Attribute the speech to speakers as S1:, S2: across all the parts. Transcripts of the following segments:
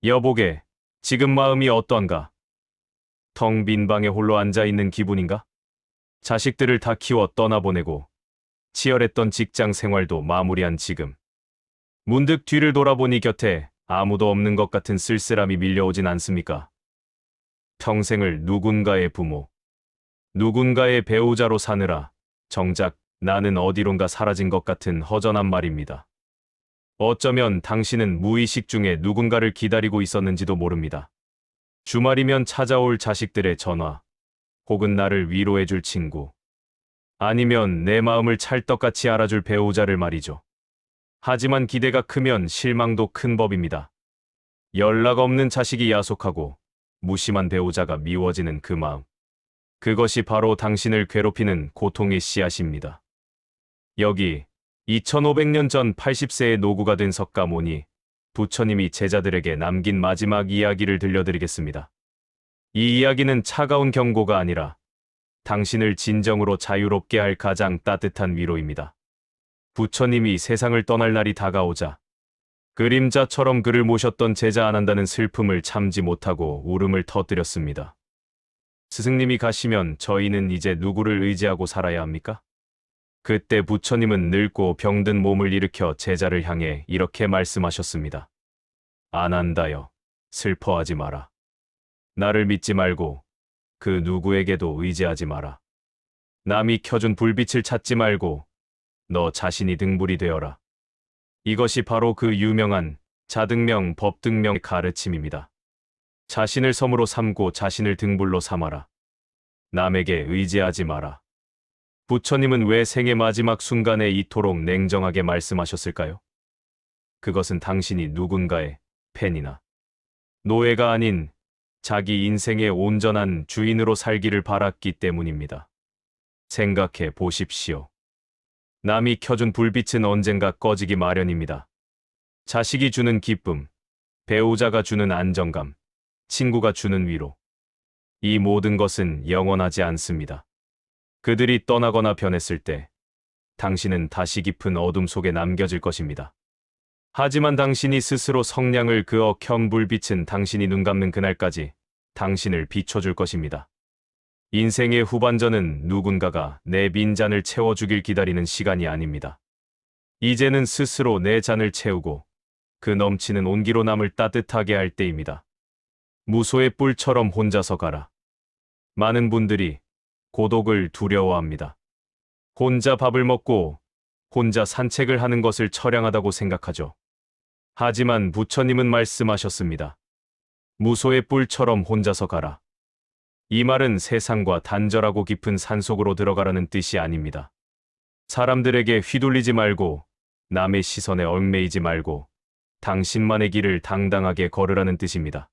S1: 여보게, 지금 마음이 어떤가? 텅 빈 방에 홀로 앉아있는 기분인가? 자식들을 다 키워 떠나보내고 치열했던 직장 생활도 마무리한 지금. 문득 뒤를 돌아보니 곁에 아무도 없는 것 같은 쓸쓸함이 밀려오진 않습니까? 평생을 누군가의 부모, 누군가의 배우자로 사느라 정작 나는 어디론가 사라진 것 같은 허전한 말입니다. 어쩌면 당신은 무의식 중에 누군가를 기다리고 있었는지도 모릅니다. 주말이면 찾아올 자식들의 전화, 혹은 나를 위로해줄 친구, 아니면 내 마음을 찰떡같이 알아줄 배우자를 말이죠. 하지만 기대가 크면 실망도 큰 법입니다. 연락 없는 자식이 야속하고 무심한 배우자가 미워지는 그 마음. 그것이 바로 당신을 괴롭히는 고통의 씨앗입니다. 여기 2500년 전 80세의 노구가 된 석가모니 부처님이 제자들에게 남긴 마지막 이야기를 들려드리겠습니다. 이 이야기는 차가운 경고가 아니라 당신을 진정으로 자유롭게 할 가장 따뜻한 위로입니다. 부처님이 세상을 떠날 날이 다가오자 그림자처럼 그를 모셨던 제자 안한다는 슬픔을 참지 못하고 울음을 터뜨렸습니다. 스승님이 가시면 저희는 이제 누구를 의지하고 살아야 합니까? 그때 부처님은 늙고 병든 몸을 일으켜 제자를 향해 이렇게 말씀하셨습니다. 안한다여, 슬퍼하지 마라. 나를 믿지 말고 그 누구에게도 의지하지 마라. 남이 켜준 불빛을 찾지 말고 너 자신이 등불이 되어라. 이것이 바로 그 유명한 자등명 법등명의 가르침입니다. 자신을 섬으로 삼고 자신을 등불로 삼아라. 남에게 의지하지 마라. 부처님은 왜 생의 마지막 순간에 이토록 냉정하게 말씀하셨을까요? 그것은 당신이 누군가의 팬이나 노예가 아닌 자기 인생의 온전한 주인으로 살기를 바랐기 때문입니다. 생각해 보십시오. 남이 켜준 불빛은 언젠가 꺼지기 마련입니다. 자식이 주는 기쁨, 배우자가 주는 안정감, 친구가 주는 위로. 이 모든 것은 영원하지 않습니다. 그들이 떠나거나 변했을 때 당신은 다시 깊은 어둠 속에 남겨질 것입니다. 하지만 당신이 스스로 성량을 그어 켠 불빛은 당신이 눈 감는 그날까지 당신을 비춰줄 것입니다. 인생의 후반전은 누군가가 내 빈잔을 채워주길 기다리는 시간이 아닙니다. 이제는 스스로 내 잔을 채우고 그 넘치는 온기로 남을 따뜻하게 할 때입니다. 무소의 뿔처럼 혼자서 가라. 많은 분들이 고독을 두려워합니다. 혼자 밥을 먹고 혼자 산책을 하는 것을 처량하다고 생각하죠. 하지만 부처님은 말씀하셨습니다. 무소의 뿔처럼 혼자서 가라. 이 말은 세상과 단절하고 깊은 산속으로 들어가라는 뜻이 아닙니다. 사람들에게 휘둘리지 말고 남의 시선에 얽매이지 말고 당신만의 길을 당당하게 걸으라는 뜻입니다.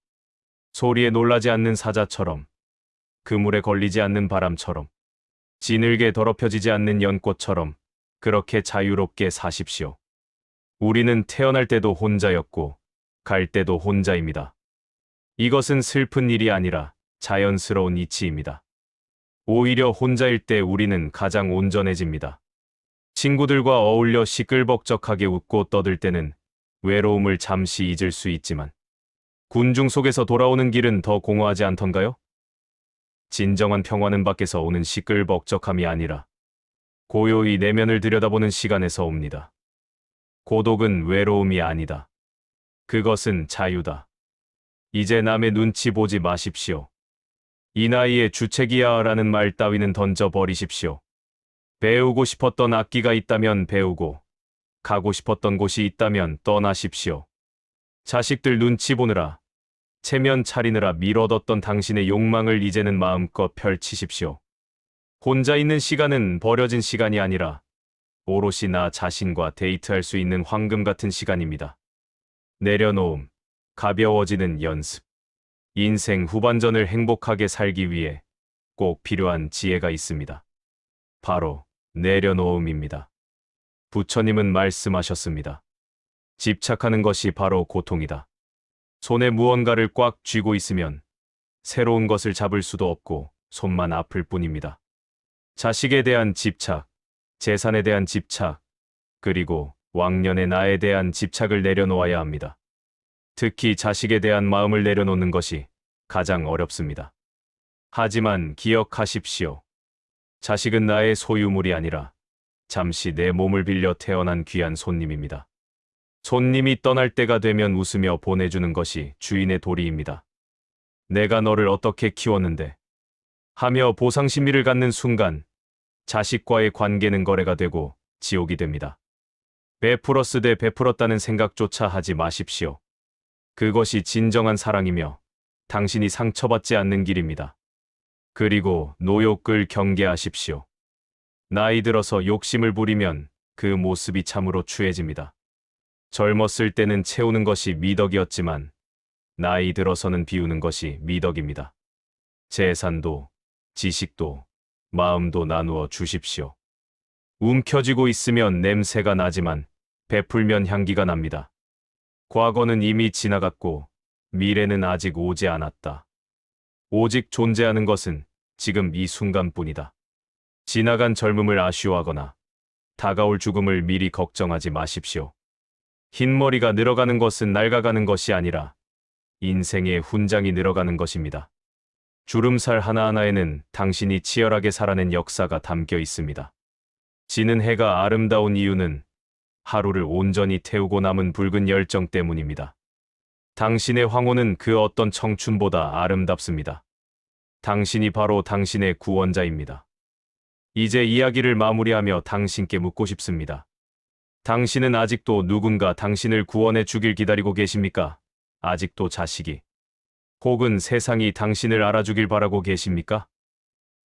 S1: 소리에 놀라지 않는 사자처럼, 그물에 걸리지 않는 바람처럼, 지늘게 더럽혀지지 않는 연꽃처럼 그렇게 자유롭게 사십시오. 우리는 태어날 때도 혼자였고 갈 때도 혼자입니다. 이것은 슬픈 일이 아니라 자연스러운 이치입니다. 오히려 혼자일 때 우리는 가장 온전해집니다. 친구들과 어울려 시끌벅적하게 웃고 떠들 때는 외로움을 잠시 잊을 수 있지만 군중 속에서 돌아오는 길은 더 공허하지 않던가요? 진정한 평화는 밖에서 오는 시끌벅적함이 아니라 고요히 내면을 들여다보는 시간에서 옵니다. 고독은 외로움이 아니다. 그것은 자유다. 이제 남의 눈치 보지 마십시오. 이 나이에 주책이야라는 말 따위는 던져버리십시오. 배우고 싶었던 악기가 있다면 배우고, 가고 싶었던 곳이 있다면 떠나십시오. 자식들 눈치 보느라, 체면 차리느라 미뤄뒀던 당신의 욕망을 이제는 마음껏 펼치십시오. 혼자 있는 시간은 버려진 시간이 아니라 오롯이 나 자신과 데이트할 수 있는 황금 같은 시간입니다. 내려놓음, 가벼워지는 연습. 인생 후반전을 행복하게 살기 위해 꼭 필요한 지혜가 있습니다. 바로 내려놓음입니다. 부처님은 말씀하셨습니다. 집착하는 것이 바로 고통이다. 손에 무언가를 꽉 쥐고 있으면 새로운 것을 잡을 수도 없고 손만 아플 뿐입니다. 자식에 대한 집착, 재산에 대한 집착, 그리고 왕년의 나에 대한 집착을 내려놓아야 합니다. 특히 자식에 대한 마음을 내려놓는 것이 가장 어렵습니다. 하지만 기억하십시오. 자식은 나의 소유물이 아니라 잠시 내 몸을 빌려 태어난 귀한 손님입니다. 손님이 떠날 때가 되면 웃으며 보내주는 것이 주인의 도리입니다. 내가 너를 어떻게 키웠는데? 하며 보상심리를 갖는 순간 자식과의 관계는 거래가 되고 지옥이 됩니다. 베풀었으 대 베풀었다는 생각조차 하지 마십시오. 그것이 진정한 사랑이며 당신이 상처받지 않는 길입니다. 그리고 노욕을 경계하십시오. 나이 들어서 욕심을 부리면 그 모습이 참으로 추해집니다. 젊었을 때는 채우는 것이 미덕이었지만 나이 들어서는 비우는 것이 미덕입니다. 재산도 지식도 마음도 나누어 주십시오. 움켜쥐고 있으면 냄새가 나지만 베풀면 향기가 납니다. 과거는 이미 지나갔고 미래는 아직 오지 않았다. 오직 존재하는 것은 지금 이 순간뿐이다. 지나간 젊음을 아쉬워하거나 다가올 죽음을 미리 걱정하지 마십시오. 흰머리가 늘어가는 것은 낡아가는 것이 아니라 인생의 훈장이 늘어가는 것입니다. 주름살 하나하나에는 당신이 치열하게 살아낸 역사가 담겨 있습니다. 지는 해가 아름다운 이유는 하루를 온전히 태우고 남은 붉은 열정 때문입니다. 당신의 황혼은 그 어떤 청춘보다 아름답습니다. 당신이 바로 당신의 구원자입니다. 이제 이야기를 마무리하며 당신께 묻고 싶습니다. 당신은 아직도 누군가 당신을 구원해 주길 기다리고 계십니까? 아직도 자식이 혹은 세상이 당신을 알아주길 바라고 계십니까?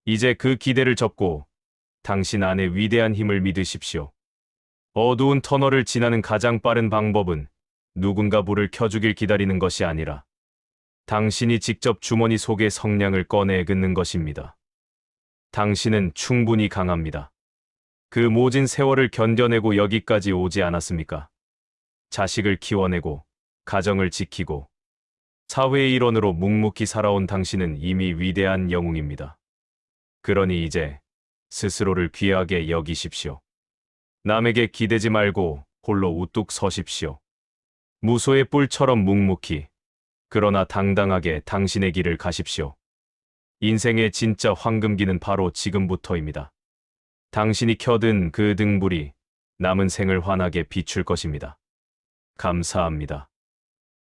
S1: 이제 그 기대를 접고 당신 안에 위대한 힘을 믿으십시오. 어두운 터널을 지나는 가장 빠른 방법은 누군가 불을 켜주길 기다리는 것이 아니라 당신이 직접 주머니 속의 성냥을 꺼내 긋는 것입니다. 당신은 충분히 강합니다. 그 모진 세월을 견뎌내고 여기까지 오지 않았습니까? 자식을 키워내고 가정을 지키고 사회의 일원으로 묵묵히 살아온 당신은 이미 위대한 영웅입니다. 그러니 이제 스스로를 귀하게 여기십시오. 남에게 기대지 말고 홀로 우뚝 서십시오. 무소의 뿔처럼 묵묵히 그러나 당당하게 당신의 길을 가십시오. 인생의 진짜 황금기는 바로 지금부터입니다. 당신이 켜든 그 등불이 남은 생을 환하게 비출 것입니다. 감사합니다.